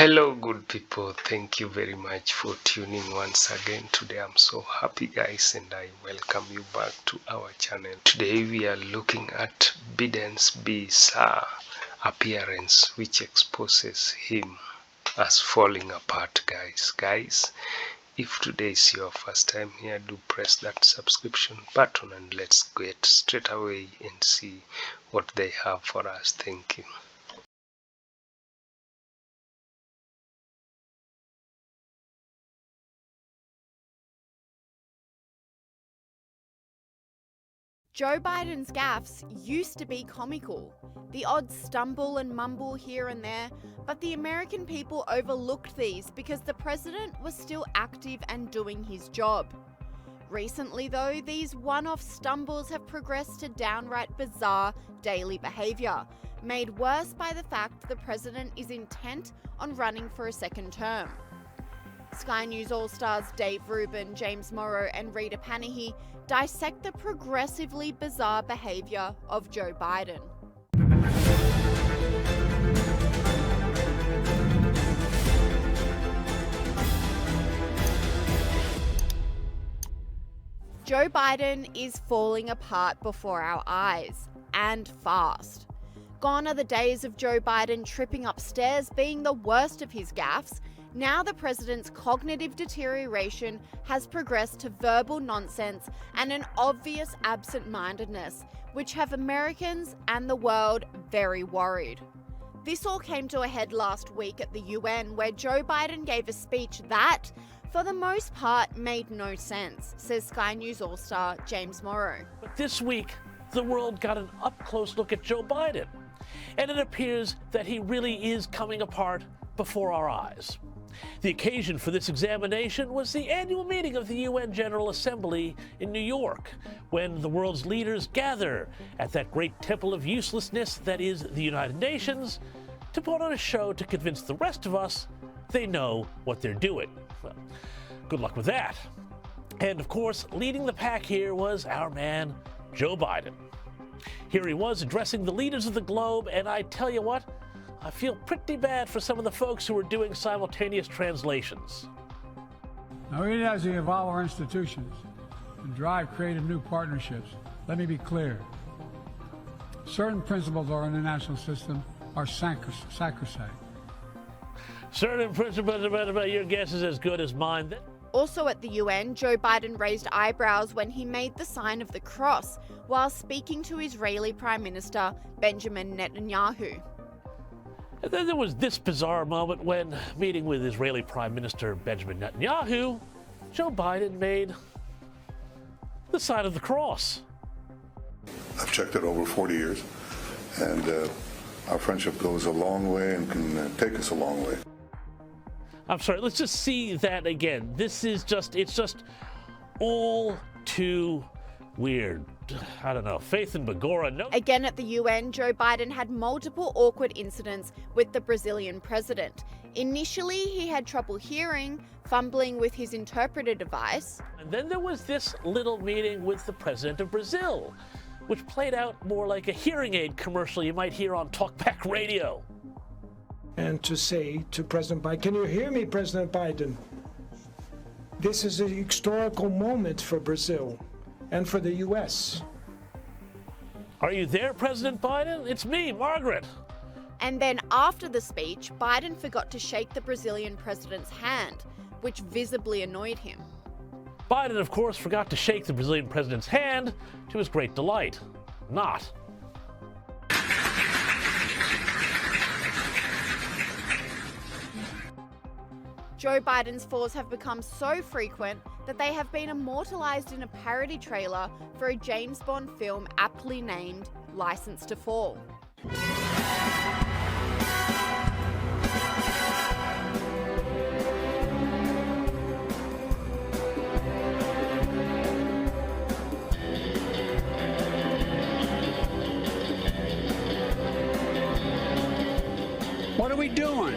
Hello, good people. Thank you very much for tuning once again. Today, I'm so happy, guys, and I welcome you back to our channel. Today, we are looking at Biden's bizarre appearance, which exposes him as falling apart, guys. If today is your first time here, do press that subscription button and let's get straight away and see what they have for us. Thank you. Joe Biden's gaffes used to be comical. The odd stumble and mumble here and there, but the American people overlooked these because the president was still active and doing his job. Recently, though, these one-off stumbles have progressed to downright bizarre daily behaviour, made worse by the fact the president is intent on running for a second term. Sky News All-Stars Dave Rubin, James Morrow and Rita Panahi dissect the progressively bizarre behaviour of Joe Biden. Joe Biden is falling apart before our eyes, and fast. Gone are the days of Joe Biden tripping upstairs being the worst of his gaffes. Now the president's cognitive deterioration has progressed to verbal nonsense and an obvious absent-mindedness, which have Americans and the world very worried. This all came to a head last week at the UN, where Joe Biden gave a speech that, for the most part, made no sense, says Sky News All-Star James Morrow. But this week, the world got an up-close look at Joe Biden, and it appears that he really is coming apart before our eyes. The occasion for this examination was the annual meeting of the UN General Assembly in New York, when the world's leaders gather at that great temple of uselessness that is the United Nations to put on a show to convince the rest of us they know what they're doing. Well, good luck with that. And of course, leading the pack here was our man, Joe Biden. Here he was addressing the leaders of the globe, and I tell you what, I feel pretty bad for some of the folks who are doing simultaneous translations. Now, even as we evolve our institutions and drive creative new partnerships, let me be clear. Certain principles of our international system are sacrosanct. Certain principles, your guess is as good as mine. Also at the UN, Joe Biden raised eyebrows when he made the sign of the cross while speaking to Israeli Prime Minister Benjamin Netanyahu. And then there was this bizarre moment when, meeting with Israeli Prime Minister Benjamin Netanyahu, Joe Biden made the sign of the cross. I've checked it over 40 years, and our friendship goes a long way and can take us a long way. I'm sorry, let's just see that again. It's just all too weird. I don't know, Faith and Begora, no. Again at the UN, Joe Biden had multiple awkward incidents with the Brazilian president. Initially, he had trouble hearing, fumbling with his interpreter device. And then there was this little meeting with the president of Brazil, which played out more like a hearing aid commercial you might hear on talkback radio. And to say to President Biden, can you hear me, President Biden? This is a historical moment for Brazil and for the U.S. Are you there, President Biden? It's me, Margaret. And then after the speech, Biden forgot to shake the Brazilian president's hand, which visibly annoyed him. Biden, of course, forgot to shake the Brazilian president's hand, to his great delight. Not. Joe Biden's falls have become so frequent that they have been immortalized in a parody trailer for a James Bond film aptly named License to Fall. What are we doing?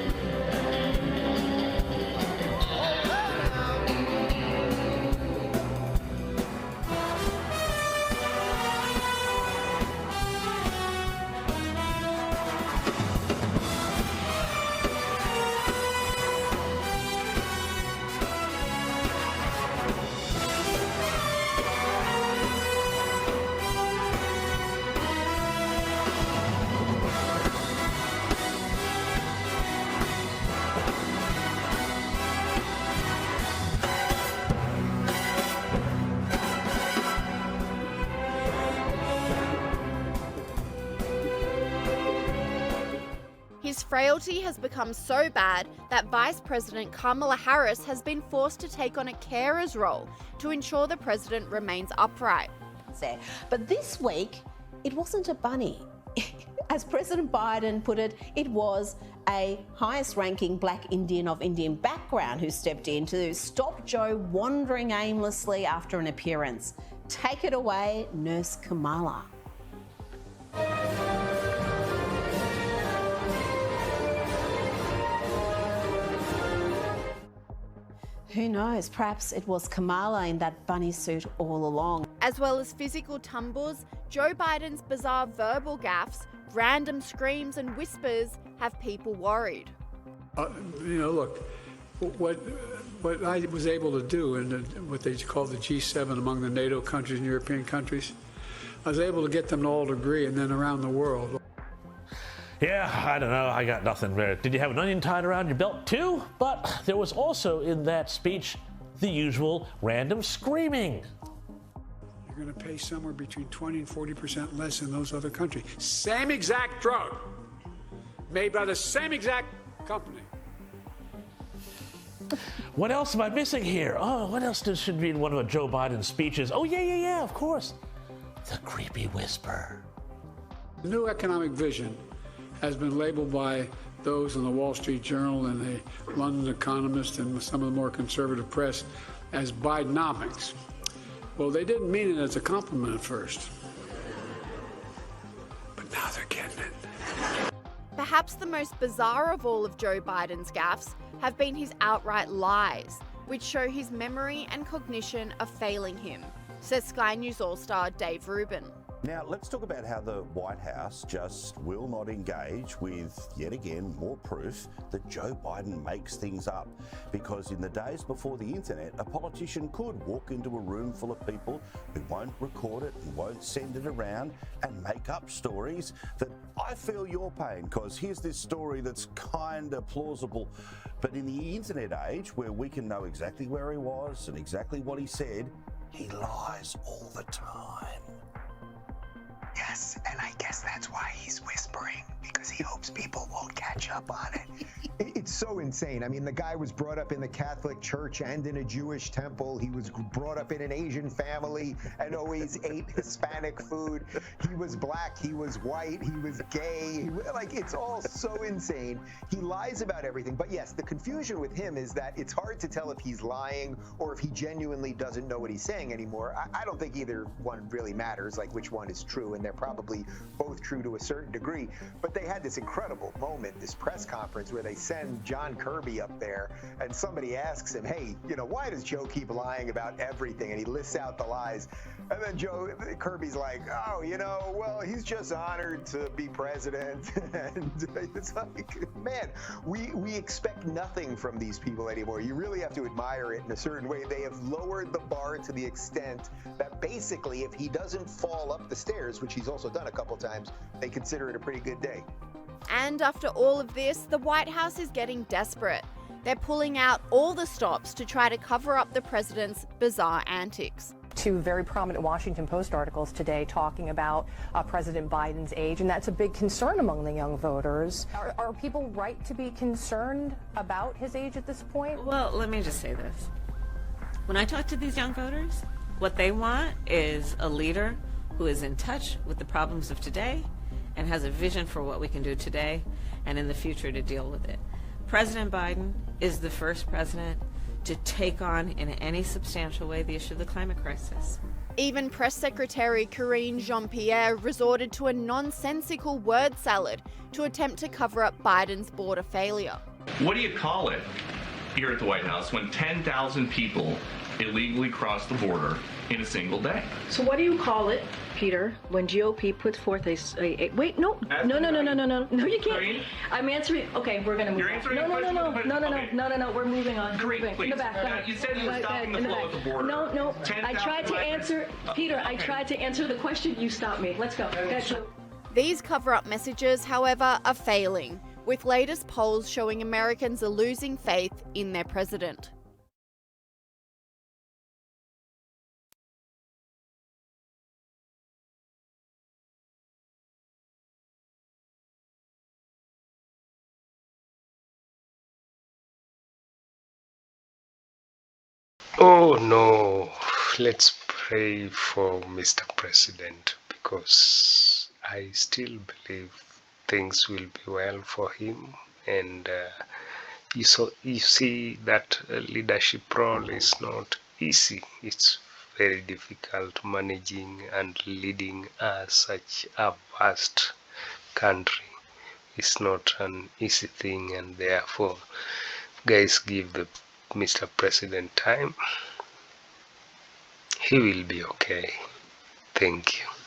frailty has become so bad that Vice President Kamala Harris has been forced to take on a carer's role to ensure the president remains upright. But this week, it wasn't a bunny. As President Biden put it, it was a highest-ranking black Indian of Indian background who stepped in to stop Joe wandering aimlessly after an appearance. Take it away, Nurse Kamala. Who knows, perhaps it was Kamala in that bunny suit all along. As well as physical tumbles, Joe Biden's bizarre verbal gaffes, random screams and whispers have people worried. Look, what I was able to do in what they call the G7 among the NATO countries and European countries, I was able to get them to all agree, and then around the world. Yeah, I don't know. I got nothing there. Did you have an onion tied around your belt too? But there was also in that speech the usual random screaming. You're going to pay somewhere between 20 and 40% less in those other countries. Same exact drug, made by the same exact company. What else am I missing here? Oh, what else should be in one of Joe Biden's speeches? Oh, yeah, of course. The creepy whisper. The new economic vision has been labeled by those in the Wall Street Journal and the London Economist and some of the more conservative press as Bidenomics. Well, they didn't mean it as a compliment at first, but now they're getting it. Perhaps the most bizarre of all of Joe Biden's gaffes have been his outright lies, which show his memory and cognition are failing him, says Sky News All-Star Dave Rubin. Now, let's talk about how the White House just will not engage with, yet again, more proof that Joe Biden makes things up. Because in the days before the internet, a politician could walk into a room full of people who won't record it and won't send it around and make up stories that I feel your pain, because here's this story that's kind of plausible. But in the internet age, where we can know exactly where he was and exactly what he said, he lies all the time. Yes, and I guess that's why he's whispering, because he hopes people will catch up on it. It's so insane. I mean, the guy was brought up in the Catholic Church and in a Jewish temple. He was brought up in an Asian family and always ate Hispanic food. He was black, he was white, he was gay. It's all so insane. He lies about everything. But yes, the confusion with him is that it's hard to tell if he's lying or if he genuinely doesn't know what he's saying anymore. I don't think either one really matters, like which one is true, and they're probably both true to a certain degree. But they had this incredible moment, this press conference, where they send John Kirby up there and somebody asks him, hey, why does Joe keep lying about everything? And he lists out the lies. And then Kirby's like, oh, well, he's just honored to be president. And it's like, man, we expect nothing from these people anymore. You really have to admire it in a certain way. They have lowered the bar to the extent that basically if he doesn't fall up the stairs, which he's also done a couple times, they consider it a pretty good day. And after all of this, the White House is getting desperate. They're pulling out all the stops to try to cover up the president's bizarre antics. Two very prominent Washington Post articles today talking about President Biden's age, and that's a big concern among the young voters. Are people right to be concerned about his age at this point? Well, let me just say this. When I talk to these young voters, what they want is a leader who is in touch with the problems of today and has a vision for what we can do today and in the future to deal with it. President Biden is the first president to take on in any substantial way the issue of the climate crisis. Even Press Secretary Karine Jean-Pierre resorted to a nonsensical word salad to attempt to cover up Biden's border failure. What do you call it here at the White House when 10,000 people illegally cross the border in a single day? So what do you call it, Peter, when GOP puts forth wait, no, you can't. I'm answering. Okay, we're gonna move on. No, we're moving on. Great, please. You said you were stopping the flow at the border. No, I tried to answer, Peter, I tried to answer the question, you stopped me. Let's go. These cover-up messages, however, are failing, with latest polls showing Americans are losing faith in their president. Oh no, let's pray for Mr. President, because I still believe things will be well for him. And you see that leadership role is not easy. It's very difficult managing and leading such a vast country. It's not an easy thing, and therefore, guys, give the Mr. President time. He will be okay. Thank you.